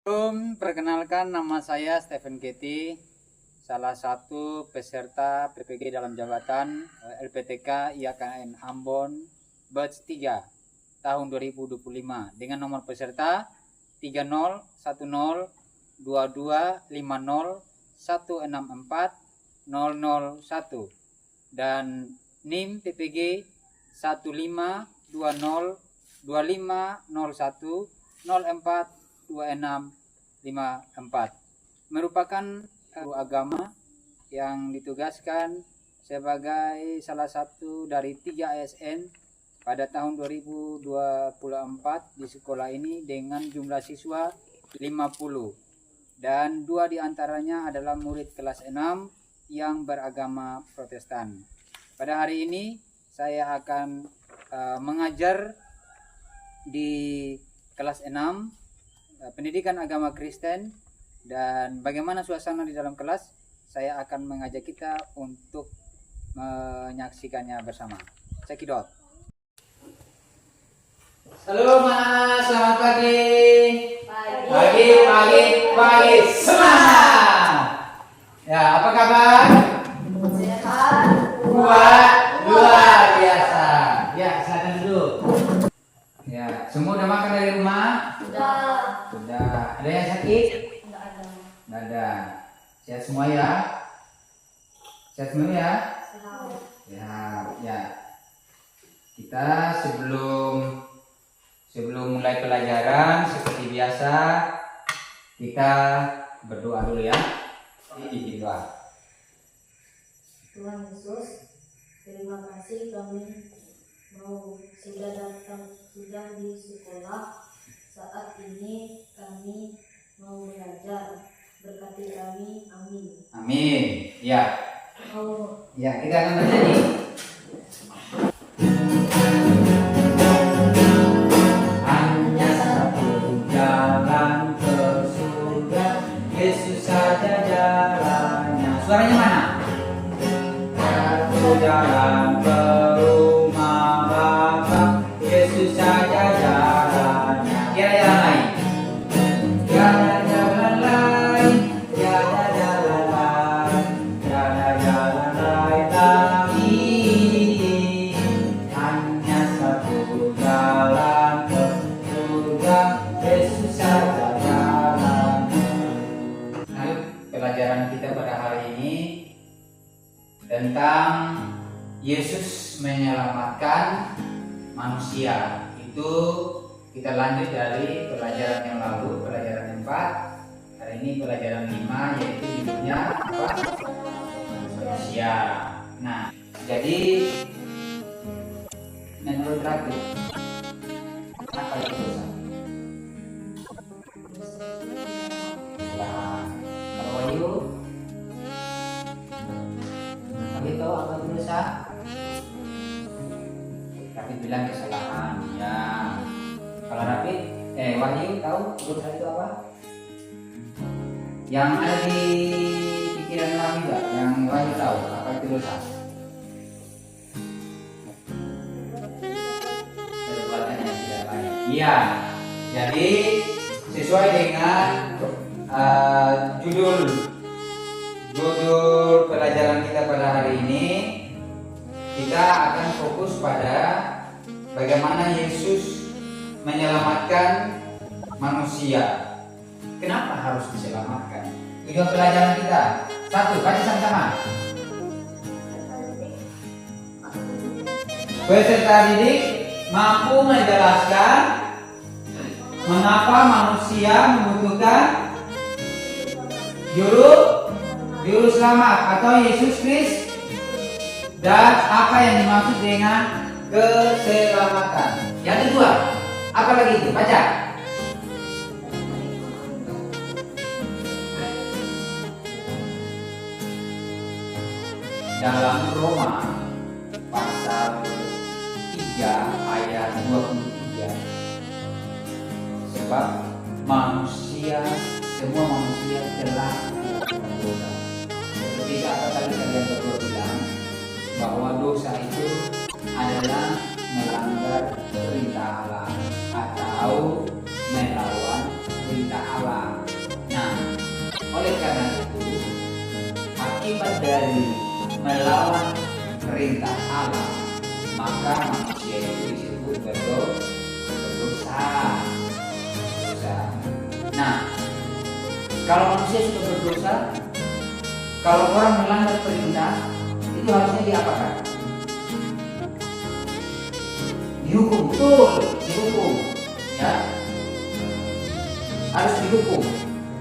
Perkenalkan, nama saya Stephen Keti, salah satu peserta PPG dalam jabatan LPTK IAKN Ambon Batch 3 tahun 2025 dengan nomor peserta 30102250164001 dan NIM PPG 15202501042654 merupakan guru agama yang ditugaskan sebagai salah satu dari 3 ASN pada tahun 2024 di sekolah ini dengan jumlah siswa 50 dan 2 diantaranya adalah murid kelas 6 yang beragama Protestan. Pada hari ini saya akan mengajar di kelas 6 pendidikan agama Kristen, dan bagaimana suasana di dalam kelas saya akan mengajak kita untuk menyaksikannya bersama. Cekidot. Halo Mas, selamat pagi. Pagi. Semangat. Ya, apa kabar? Sehat. Kuat, luar biasa. Ya, silakan duduk. Ya, semua udah makan dari rumah? Sudah. Ada yang sakit? Nggak ada. Sehat semua ya? Sehat semua ya? Ya. Kita sebelum mulai pelajaran seperti biasa kita berdoa dulu ya. Doa. Tuhan Yesus, terima kasih kami sudah di sekolah. Saat ini kami mau belajar. Berkati kami, amin. Amin. Ya. Ya, kita akan bernyanyi. Hanya satu jalan ke surga, Yesus saja jalannya. Suaranya mana? Satu jalan ke rumah Bapa, Yesus saja jalannya. Tiada jalan lain. Tiada jalan lain lagi. Hanya satu jalan ke surga, Yesus saja jalannya. Nah, pelajaran kita pada hari ini tentang Yesus menyelamatkan manusia. Itu kita lanjut dari pelajaran yang lalu, pelajaran 4. Hari ini pelajaran 5, yaitu judulnya apa? Manusia. Nah, jadi menurut Ratu, apa itu dosa? Ya, kalau Wahyu tahu apa itu dosa? Tapi bilang kesalahan. Ya. Kalau Wahyu tahu dosa itu apa? Yang ada di pikiran Wahyu enggak? Yang Wahyu tahu apa itu dosa? Perbuatan yang tidak baik. Iya. Jadi sesuai dengan judul pelajaran kita pada hari ini, kita akan fokus pada bagaimana Yesus menyelamatkan manusia. Kenapa harus diselamatkan? Tujuan pelajaran kita. 1, baca sama-sama. Peserta didik mampu menjelaskan mengapa manusia membutuhkan juru selamat atau Yesus Kristus, dan apa yang dimaksud dengan keselamatan. Yang kedua, apa lagi itu? Baca. Dalam Roma pasal 3 ayat 23, sebab semua manusia telah melakukan dosa. Seperti apa tadi kalian berdua bilang, bahwa dosa itu adalah melanggar perintah Allah atau melawan perintah perintah Allah. Nah, oleh karena itu, akibat dari melawan perintah Allah, maka manusia itu disebut berdosa. Nah, kalau manusia sudah berdosa, kalau orang melanggar perintah, itu harusnya diapakan? Dihukum, betul, dihukum, ya, harus dihukum.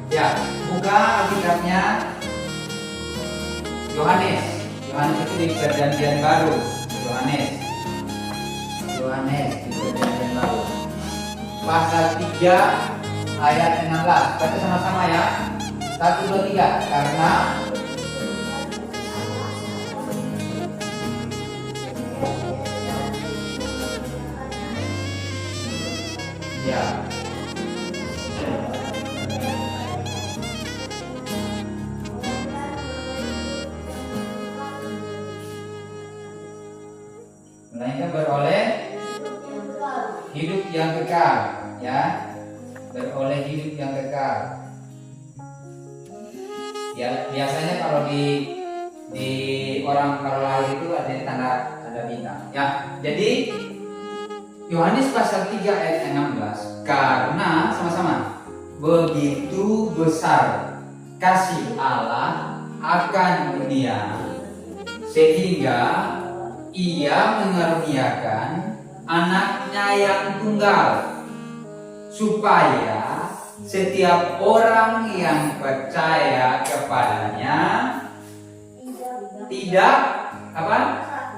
Ya, buka Alkitabnya Yohanes itu di Perjanjian Baru. Yohanes di Perjanjian Baru, pasal 3 ayat 16. Baca sama-sama ya. 1, 2, 3. Karena ya, melainkan beroleh hidup yang kekal, ya, beroleh hidup yang kekal. Ya, biasanya kalau di orang kalau lahir itu ada tanda bintang, ya. Jadi Yohanes pasal 3 ayat 16, karena sama-sama begitu besar kasih Allah akan dunia sehingga Ia mengaruniakan anaknya yang tunggal, supaya setiap orang yang percaya kepadanya tidak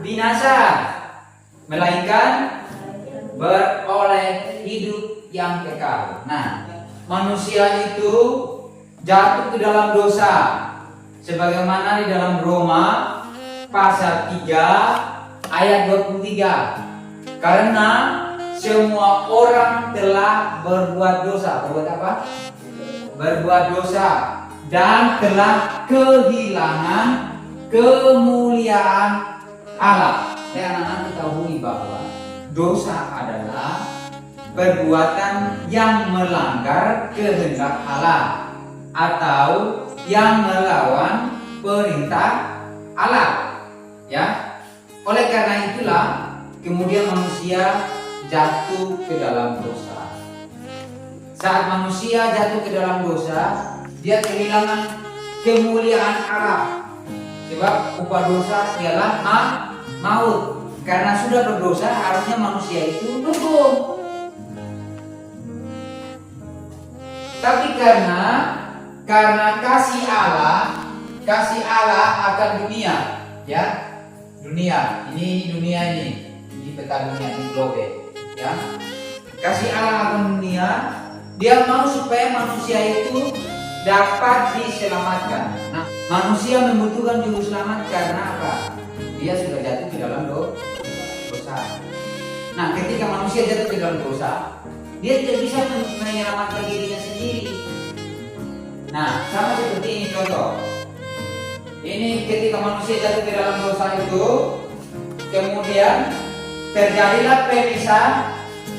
binasa, melainkan beroleh hidup yang kekal. Nah, manusia itu jatuh ke dalam dosa, sebagaimana di dalam Roma pasal 3 ayat 23. Karena semua orang telah berbuat dosa. Berbuat apa? Berbuat dosa dan telah kehilangan kemuliaan Allah. Dan anak-anak ketahui bahwa dosa adalah perbuatan yang melanggar kehendak Allah atau yang melawan perintah Allah, ya. Oleh karena itulah kemudian manusia jatuh ke dalam dosa. Saat manusia jatuh ke dalam dosa, dia kehilangan kemuliaan Allah. Sebab upah dosa ialah maut. Karena sudah berdosa, harusnya manusia itu hukum. Tapi karena kasih Allah akan dunia, ya, ini peta dunia ini globe, ya. Kasih Allah akan dunia, Dia mau supaya manusia itu dapat diselamatkan. Nah, manusia membutuhkan juru selamat karena apa? Dia sudah jatuh ke dalam dosa. Nah, ketika manusia jatuh ke dalam dosa, dia tidak bisa menyelamatkan dirinya sendiri. Nah, sama seperti ini contoh. Ini ketika manusia jatuh ke dalam dosa itu, kemudian terjadilah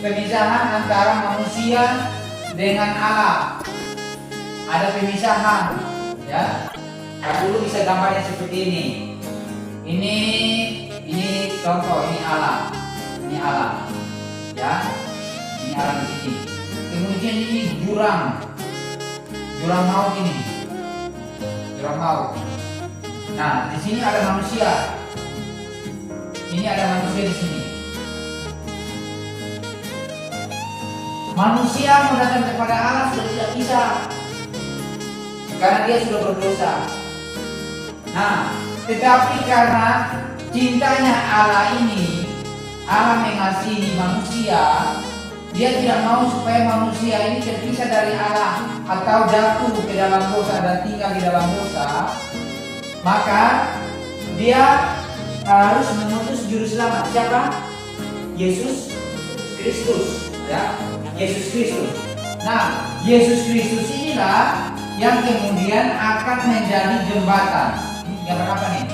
pemisahan antara manusia dengan Allah. Ada pemisahan, ya. Dulu bisa gambarnya seperti ini. Ini contoh, ini Allah, ya. Ini Allah di sini. Kemudian ini jurang maut ini, jurang maut. Nah, di sini ada manusia. Ini ada manusia di sini. Manusia mau datang kepada Allah sudah tidak bisa, karena dia sudah berdosa. Nah, tetapi karena cintanya Allah ini, Allah mengasihi manusia, Dia tidak mau supaya manusia ini terpisah dari Allah atau jatuh ke dalam dosa dan tinggal di dalam dosa. Maka Dia harus mengutus juru selamat. Siapa? Yesus Kristus, ya. Yesus Kristus. Nah, Yesus Kristus inilah yang kemudian akan menjadi jembatan. Ini gambar apa nih?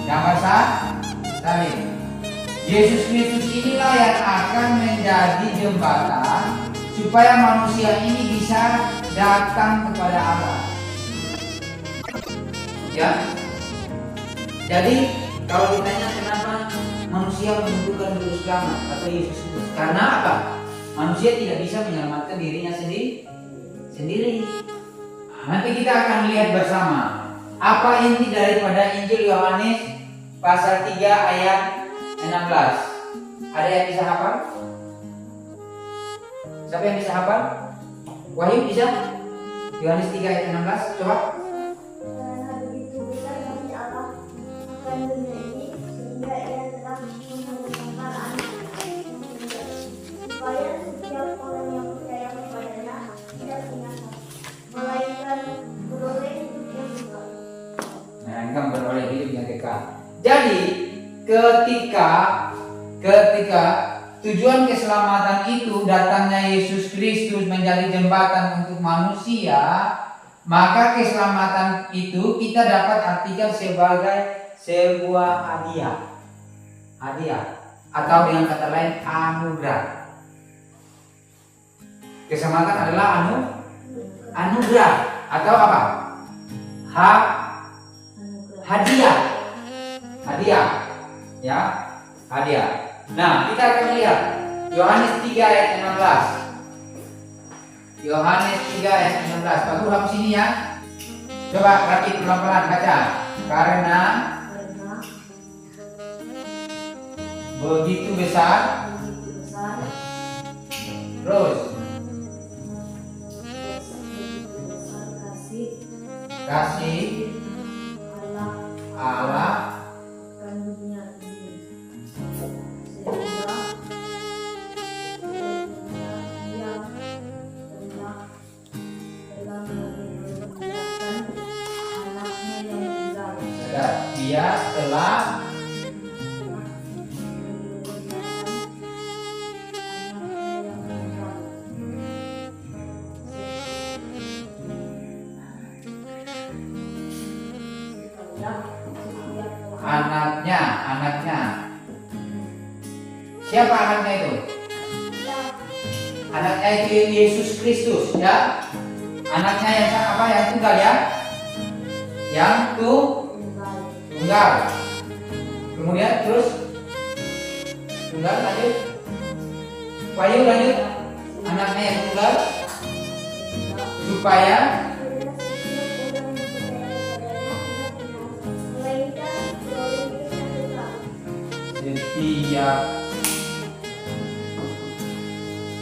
Gambar salib. Yesus Kristus inilah yang akan menjadi jembatan supaya manusia ini bisa datang kepada Allah. Ya. Jadi kalau ditanya kenapa manusia membutuhkan juru selamat atau Yesus itu, karena apa? Manusia tidak bisa menyelamatkan dirinya sendiri. Nanti kita akan lihat bersama apa inti daripada Injil Yohanes pasal 3 ayat 16. Ada yang bisa hafal? Siapa yang bisa hafal? Wahyu bisa? Yohanes 3 ayat 16, coba. Karena begitu besar kasih Allah akan dunia ini, sehingga Ia telah memberikan Anaknya supaya setiap orang yang percaya kepadanya tidak binasa, melainkan beroleh hidup yang kekal. Melainkan beroleh hidup yang kekal. Jadi ketika tujuan keselamatan itu datangnya Yesus Kristus menjadi jembatan untuk manusia, maka keselamatan itu kita dapat artikan sebagai sebuah hadiah atau dengan kata lain anugerah. Keselamatan adalah anugerah atau apa? Hadiah. Ya, hadiah. Nah, kita akan lihat Yohanes 3 ayat 16. Yohanes 3 ayat 16. Pak Guru hapus sini ya. Coba rapid pelan-pelan baca. Karena begitu besar. Terus kasih Allah dia telah anaknya. Siapa anaknya itu? Anaknya itu Yesus Kristus ya. Anaknya yang apa? Yang tunggal ya. Yang tunggal. Kemudian terus tunggal lanjut. Wahyu lanjut. Anaknya yang tunggal supaya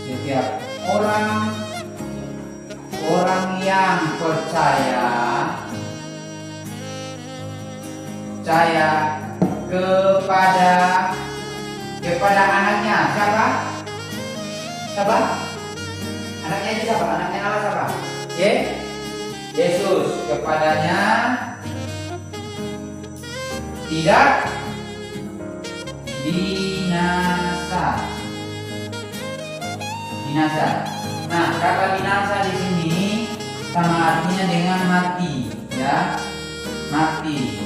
setiap orang yang percaya kepada anaknya. Siapa? Anaknya itu siapa? Anaknya Allah siapa? Yesus. Kepadanya tidak binasa. Nah, kata binasa di sini sama artinya dengan mati, ya, mati.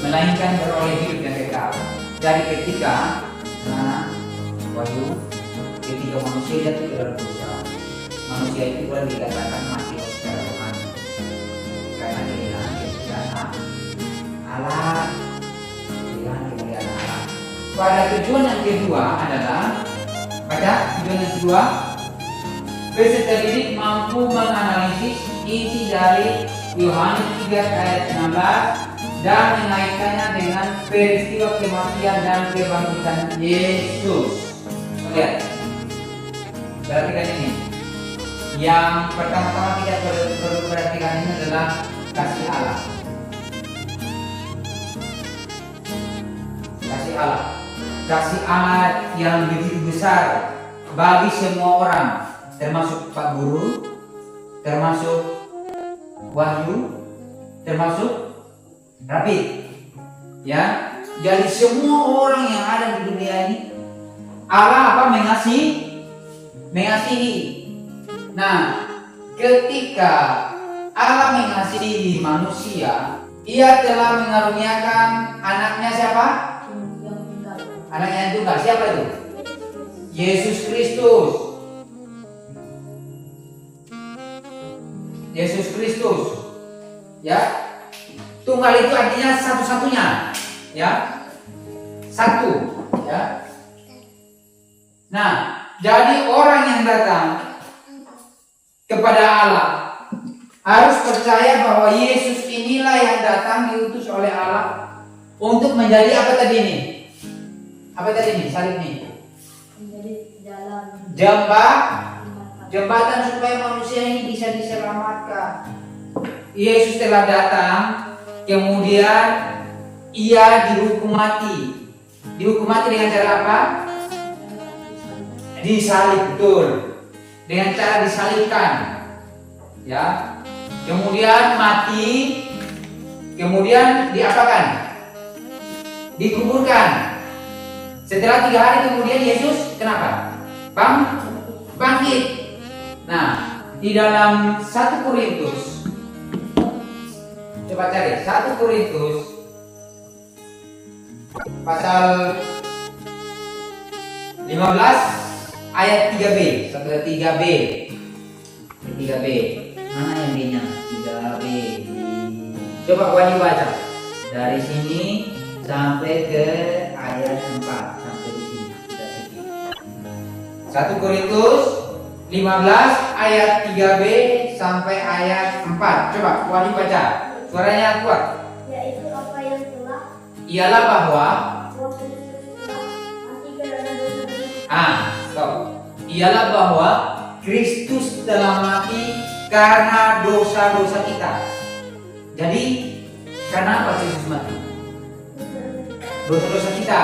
Melainkan beroleh hidup yang kekal. Dari ketika, Wahyu, ketika manusia jatuh ke dalam dosa, manusia itu boleh dikatakan mati secara rohani, karena kehilangan kemuliaan Allah. Pada tujuan yang kedua adalah tujuan yang kedua, peserta didik mampu menganalisis isi dari Yohanes 3 ayat 16 dan mengaitkannya dengan peristiwa kematian dan kebangkitan Yesus. Lihat, perhatikan ini. Yang pertama-tama kita perlu perhatikan ini adalah kasih Allah. Kasih Allah yang begitu besar bagi semua orang, termasuk Pak Guru, termasuk Wahyu, termasuk Rapid. Ya, jadi semua orang yang ada di dunia ini Allah mengasihi. Nah, ketika Allah mengasihi manusia, Ia telah mengaruniakan anaknya siapa? Anaknya yang tunggal. Siapa itu? Yesus Kristus. Yesus Kristus. Ya. Tunggal itu artinya satu-satunya. Ya. Satu, ya. Nah, jadi orang yang datang kepada Allah harus percaya bahwa Yesus inilah yang datang diutus oleh Allah untuk menjadi apa tadi ini? Apa tadi ini? Salib ini. Menjadi jalan. Jembatan supaya manusia ini bisa diselamatkan. Yesus telah datang, kemudian ia dihukum mati. Dihukum mati dengan cara apa? Disalib, betul. Dengan cara disalibkan. Ya. Kemudian mati, kemudian diapakan? Dikuburkan. Setelah 3 hari kemudian Yesus kenapa? Bangkit. Nah, di dalam 1 Korintus, coba cari 1 Korintus pasal 15 ayat 3b, 3b. 3b. Mana yang B-nya? 3b. Coba Wahyu baca. Dari sini sampai ke ayat 4, sampai di sini. 1 Korintus 15 ayat 3b sampai ayat 4. Coba Wahyu baca. Suaranya kuat. Yaitu apa yang telah Ialah bahwa stop. Ialah bahwa Kristus telah mati karena dosa-dosa kita. Jadi karena apa Kristus mati? Dosa-dosa kita.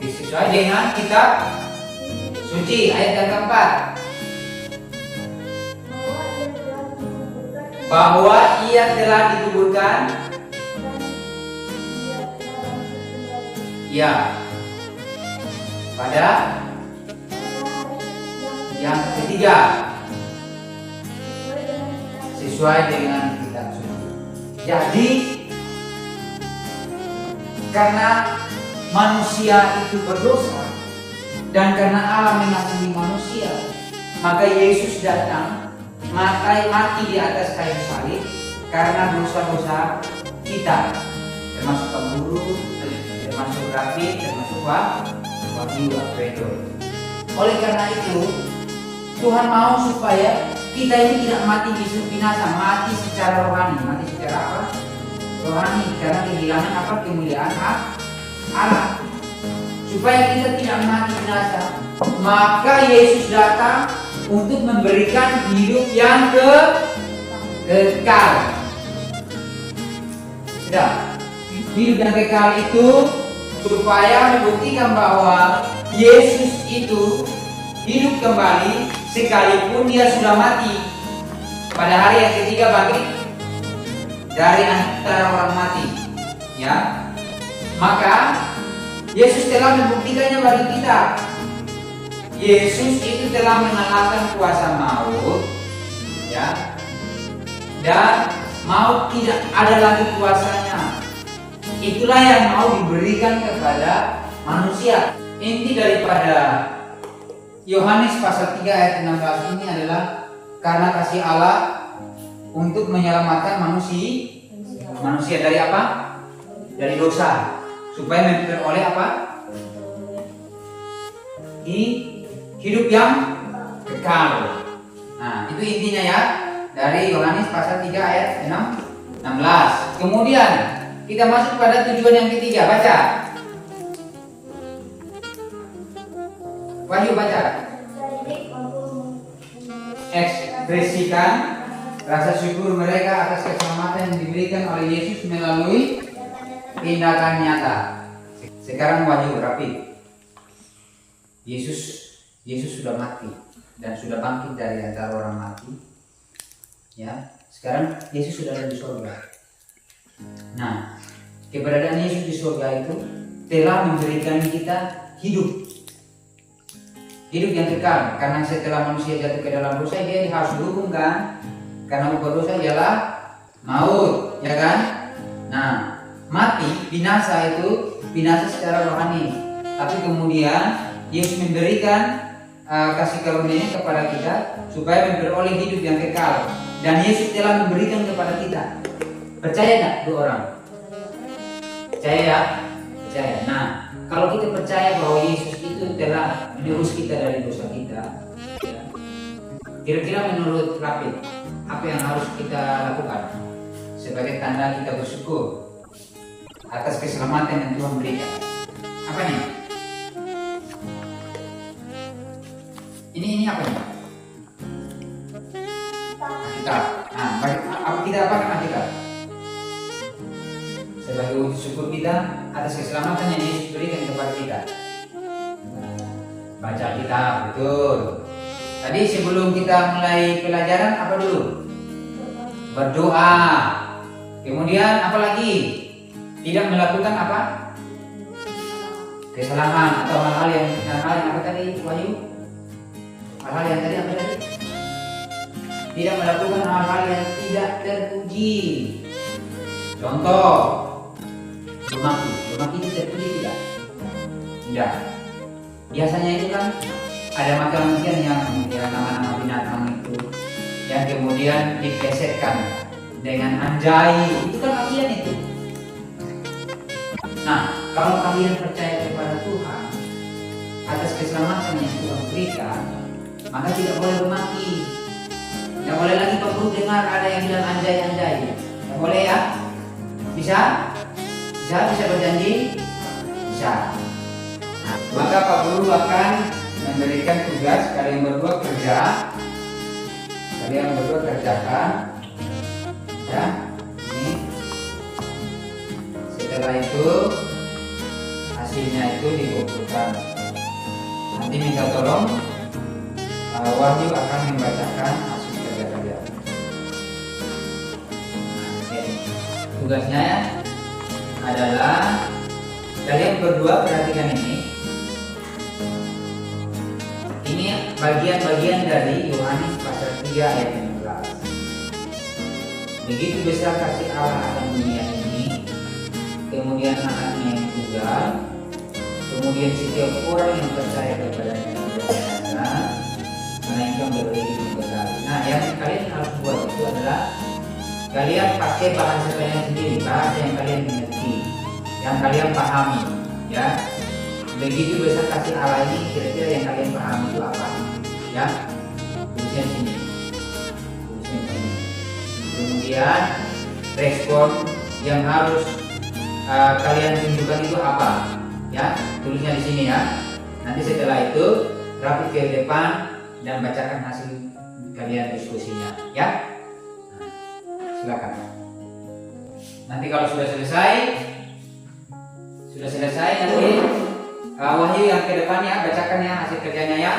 Sesuai dengan kitab suci ayat yang keempat. Bahwa ia telah dikuburkan. Ya. Pada yang ketiga. Sesuai dengan kitab suci. Jadi karena manusia itu berdosa dan karena Allah mengasihi manusia, maka Yesus datang mati di atas kayu salib karena dosa-dosa kita, termasuk pemburu, termasuk Rafi, termasuk Wahyu Pedro. Oleh karena itu Tuhan mau supaya kita ini tidak mati binasa, mati secara rohani. Mati secara apa? Rohani, karena kehilangan apa? Kemuliaan Allah. Supaya kita tidak mati binasa, maka Yesus datang untuk memberikan hidup yang kekal. Sudah. Hidup yang kekal itu supaya membuktikan bahwa Yesus itu hidup kembali sekalipun dia sudah mati. Pada hari yang ketiga bangkit dari antara orang mati. Ya. Maka Yesus telah membuktikannya bagi kita. Yesus itu telah mengalahkan kuasa maut, ya, dan maut tidak ada lagi kuasanya. Itulah yang mau diberikan kepada manusia. Inti daripada Yohanes pasal 3 ayat 16 ini adalah karena kasih Allah untuk menyelamatkan manusia dari apa? Dari dosa. Supaya memperoleh apa? Hidup yang kekal. Nah, itu intinya ya dari Yohanes pasal 3 ayat 16. Kemudian kita masuk pada tujuan yang ketiga. Baca. Wahyu baca. Ekspresikan rasa syukur mereka atas keselamatan yang diberikan oleh Yesus melalui tindakan nyata. Sekarang Wahyu Rapi. Yesus sudah mati dan sudah bangkit dari antara orang mati. Ya, sekarang Yesus sudah ada di surga. Nah, keberadaan Yesus di surga itu telah memberikan kita hidup yang kekal. Karena setelah manusia jatuh ke dalam dosa, dia harus dihukum kan? Karena upah dosa ialah maut, ya kan? Nah, mati, binasa itu binasa secara rohani. tapi kemudian Yesus memberikan kasih karunia kepada kita supaya memperoleh hidup yang kekal, dan Yesus telah memberikan kepada kita. Percaya tak dua orang? Percaya ya? Percaya. Nah, kalau kita percaya bahwa Yesus itu telah menebus kita dari dosa kita, ya, kira-kira menurut Rapid, apa yang harus kita lakukan sebagai tanda kita bersyukur atas keselamatan yang Tuhan berikan? Apa nih? Ini apa nih? Kita. Nah, kita apa kan kita? Sebagai wujud syukur kita atas keselamatan yang Yesus berikan kepada kita. Baca kitab, betul. Tadi sebelum kita mulai pelajaran apa dulu? Berdoa. Kemudian apa lagi? Tidak melakukan apa? Kesalahan atau hal-hal yang apa tadi, Wahyu? Hal-hal yang tadi apa tadi? Tidak melakukan hal-hal yang tidak terpuji. Contoh, memaki itu terpuji tidak? Tidak. Biasanya itu kan ada makan-makan yang nama-nama binatang itu yang kemudian dipesetkan dengan anjay, itu kan makian itu. Nah, kalau kalian percaya kepada Tuhan atas keselamatan yang Tuhan berikan, maka tidak boleh memaki. Tidak boleh lagi Pak Guru dengar ada yang bilang anjay-anjay. Tidak boleh ya? Bisa? Bisa berjanji? Bisa. Nah, maka Pak Guru akan memberikan tugas kalian berdua kerja. Kalian berdua kerjakan. Ya, ini. Setelah itu hasilnya itu dikumpulkan. Nanti minta tolong Wahyu akan membacakan hasil kerja kalian. Tugasnya adalah kalian berdua perhatikan ini. Ini bagian-bagian dari Yohanes pasal 3 ayat 15. Begitu besar kasih Allah akan dunia ini, kemudian anaknya yang tunggal, kemudian setiap orang yang percaya kepadanya tidak binasa, melainkan beroleh hidup kekal. Nah, yang kalian harus buat itu adalah kalian pakai bahasa kalian sendiri, bahasa yang kalian mengerti, yang kalian pahami, ya. Begitu besar kasih Allah ini, kira-kira yang kalian pahami itu apa? Ya, tulisnya sini. Kemudian respon yang harus kalian tunjukkan itu apa? Ya, tulisnya di sini ya. Nanti setelah itu rapi ke depan dan bacakan hasil kalian diskusinya, ya. Silakan. Nanti kalau sudah selesai nanti Wahyu yang ke depannya bacakan ya hasil kerjanya ya.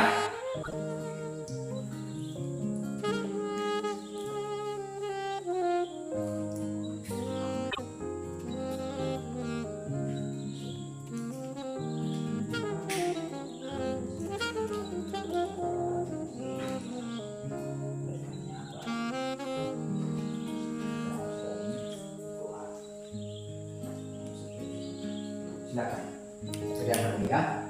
Silakan. Kerjaan dulu ya.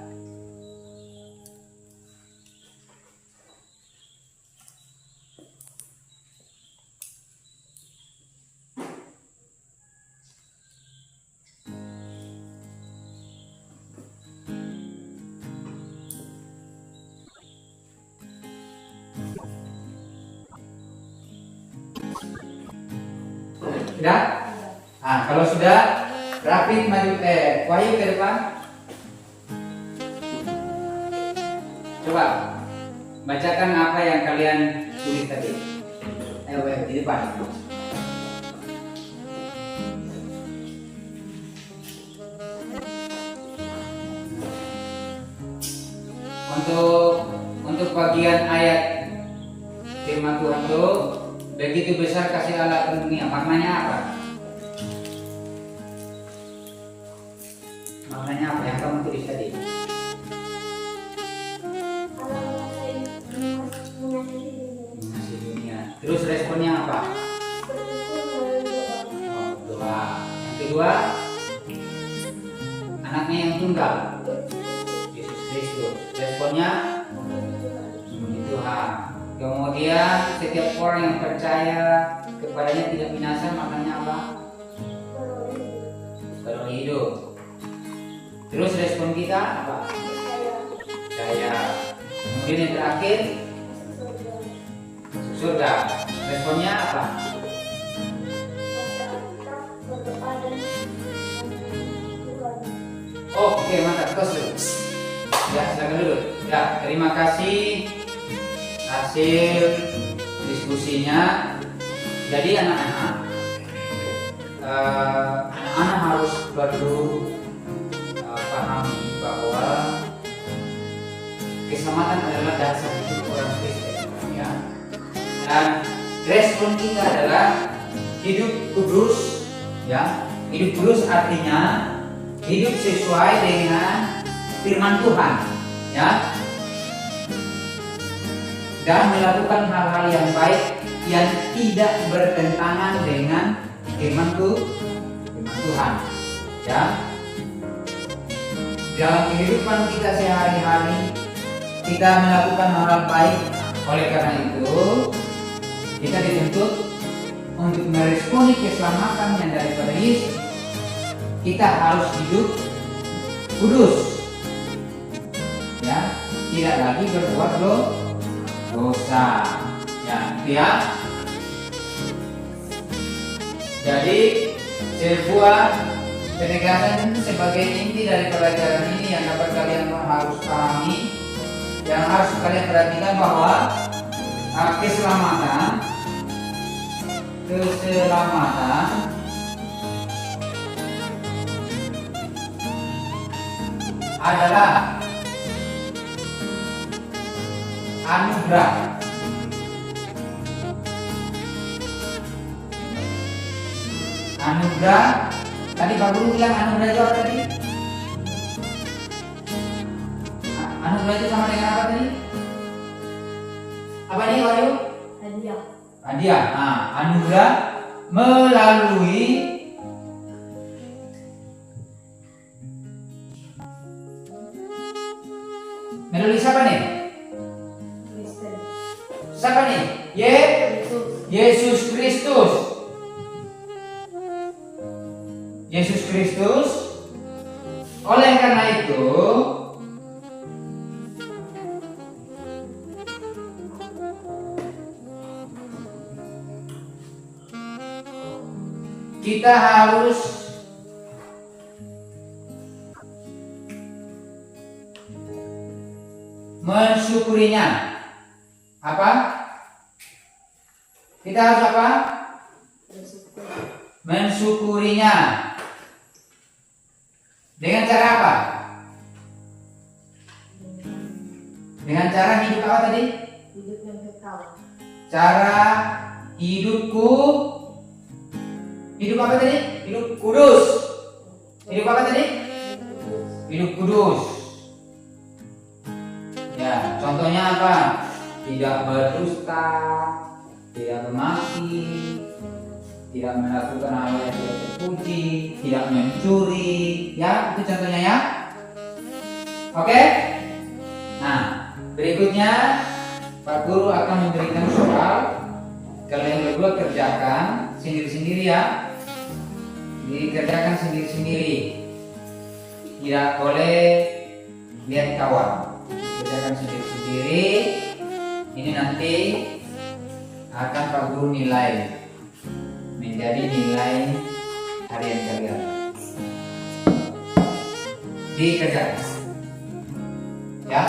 Sudah? Nah, kalau sudah Rapid maju, Wahyu ke depan. Coba bacakan apa yang kalian tulis tadi. Ayo Wahyu di depan. Untuk bagian ayat firman Tuhan itu, begitu besar kasih Allah ke dunia, maknanya apa? Maknanya apa yang kamu tulis tadi? Mengasihi dunia. Terus responnya apa? Oh, doa. Yang kedua, anaknya yang tunggal. responnya memuji Tuhan. Kemudian setiap orang yang percaya kepadanya tidak binasa, maknanya apa? Beroleh hidup. Terus respon kita apa? Percaya. Kemudian yang terakhir surga. Responnya apa? Oke, mantap. Terus. Ya, silakan dulu. Ya, terima kasih hasil diskusinya. Jadi anak-anak harus perlu pahami bahwa keselamatan adalah dasar hidup orang Kristen, ya. Dan respon kita adalah hidup kudus, ya. Hidup kudus artinya hidup sesuai dengan firman Tuhan, ya. Dan melakukan hal-hal yang baik yang tidak bertentangan dengan firman Tuhan, ya. Dalam kehidupan kita sehari-hari kita melakukan hal-hal baik. Oleh karena itu kita dituntut untuk meresponi keselamatan yang daripada Yesus. Kita harus hidup kudus, ya, tidak lagi berbuat dosa, ya, itu ya. Jadi sebuah penegasan sebagai inti dari pelajaran ini yang dapat kalian harus pahami, yang harus kalian perhatikan bahwa keselamatan adalah anugerah. Anugerah. Tadi Pak Guru bilang anugerah itu apa tadi? Anugerah itu sama dengan apa tadi? Apa nih, Wahyu? Hadiah. Hadiah. Nah, anugerah melalui siapa nih? Kristen. Siapa nih? Yesus Kristus. Yesus Kristus. Oleh karena itu kita harus mensyukurinya. Apa? Kita harus apa? Mensyukurinya. Dengan cara apa? Dengan cara hidup apa tadi? Hidup yang kekal. Cara hidupku. Hidup apa tadi? Hidup kudus. Hidup apa tadi? Hidup kudus. Ya, contohnya apa? Tidak berdusta, tidak memaki, tidak melakukan hal yang tidak terpuji, tidak mencuri, ya, itu contohnya ya. Oke? Nah, berikutnya Pak Guru akan memberikan soal. Kalian berdua kerjakan sendiri-sendiri ya. Dikerjakan sendiri-sendiri. Tidak boleh lihat kawan. Kerjakan sendiri-sendiri. Ini nanti akan Pak Guru nilai menjadi nilai harian kalian. Dikerjakan, ya.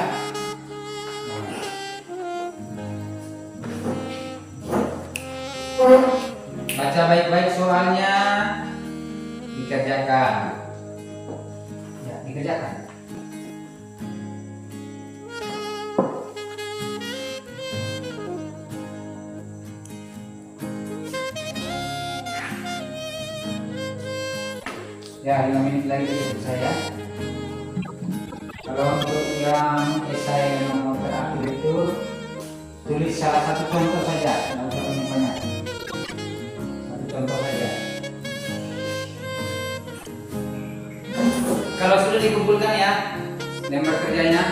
Baca baik-baik soalnya, dikerjakan. Ya, dikerjakan. Ya, 5 menit lagi selesai ya. Kalau untuk yang esai nomor terakhir itu tulis salah satu contoh saja, tidak usah banyak-banyak. Satu contoh saja. Kalau sudah dikumpulkan ya lembar kerjanya,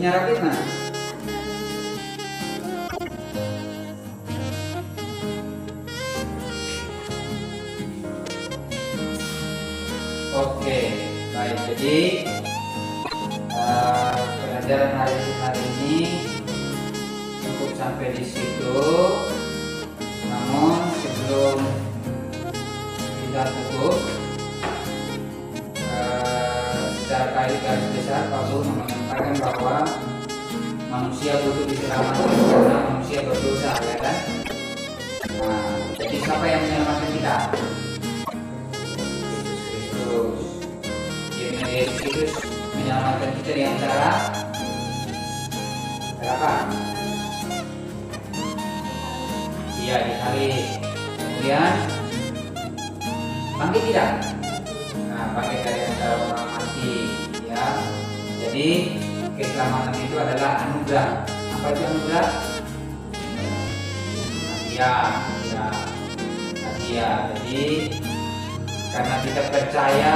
Punya Rapid mana? Oke, baik. Jadi pelajaran hari ini cukup sampai di situ. Namun sebelum kita tutup, secara garis besar Pak Guru menyampaikan bahwa manusia butuh diselamatkan karena manusia berdosa, ya kan? Nah, jadi siapa yang menyelamatkan kita? Yesus Kristus menyelamatkan kita dengan cara apa? Iya, disalib. Kemudian bangkit tidak? Nah, bangkit dari antara orang mati, ya. Jadi keselamatan itu adalah anugerah. Apa itu anugerah? Hadiah. Jadi karena kita percaya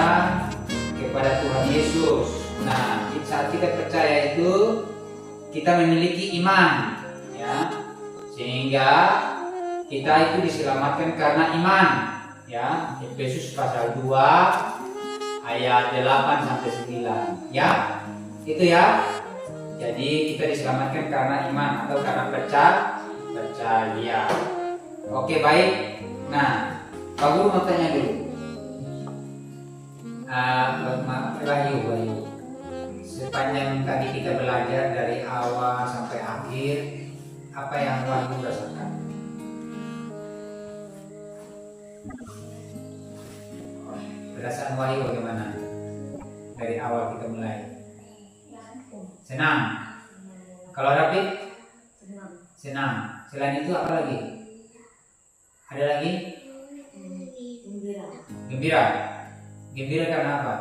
kepada Tuhan Yesus. Nah, saat kita percaya itu kita memiliki iman, ya, sehingga kita itu diselamatkan karena iman, ya. Efesus pasal 2 ayat 8 sampai 9, ya, itu ya. Jadi kita diselamatkan karena iman atau karena percaya. Oke, baik. Nah, Pak Guru mau tanya dulu. Wahyu, sepanjang tadi kita belajar dari awal sampai akhir, apa yang Wahyu rasakan? Perasaan Wahyu bagaimana? Dari awal kita mulai. Senang. Kalau Rapid? Senang. Selain itu apa lagi? Ada lagi? Gembira. Gembira karena apa?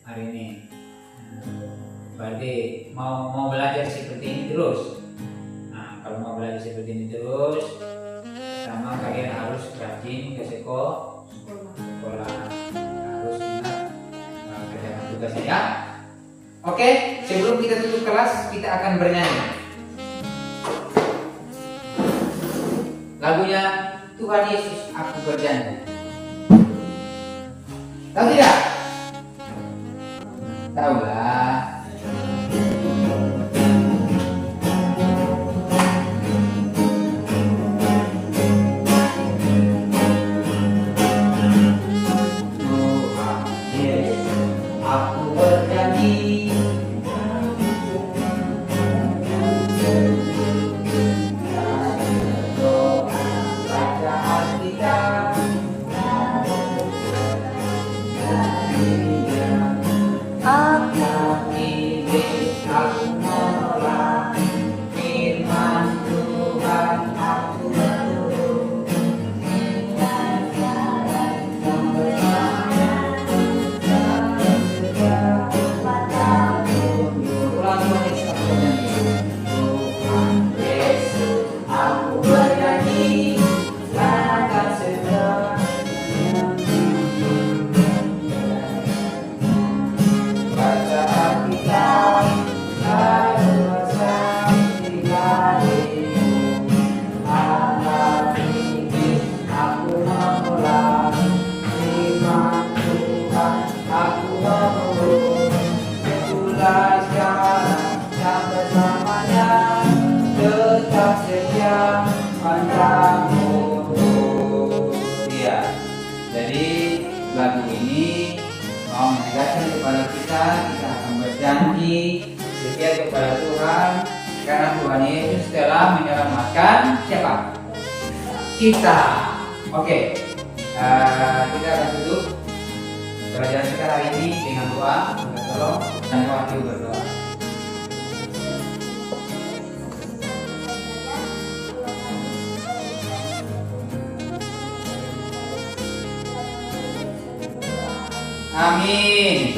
Hari ini. Berarti mau belajar seperti ini terus. Nah, kalau mau belajar seperti ini terus, pertama kalian harus rajin ke sekolah. Harus ingat kerjaan tugasnya, ya. Oke, sebelum kita tutup kelas, kita akan bernyanyi. Lagunya Tuhan Yesus, aku berjanji. Tahu tidak? Tahu lah. Tuhan Yesus, aku berjanji. Jadi lagu ini mau menegaskan kepada kita akan berjanji setia kepada Tuhan karena Tuhan Yesus telah menyelamatkan siapa? Kita. Oke, kita akan tutup pelajaran kita hari ini dengan doa. Kita tolong dan Wahyu berdoa. Amin.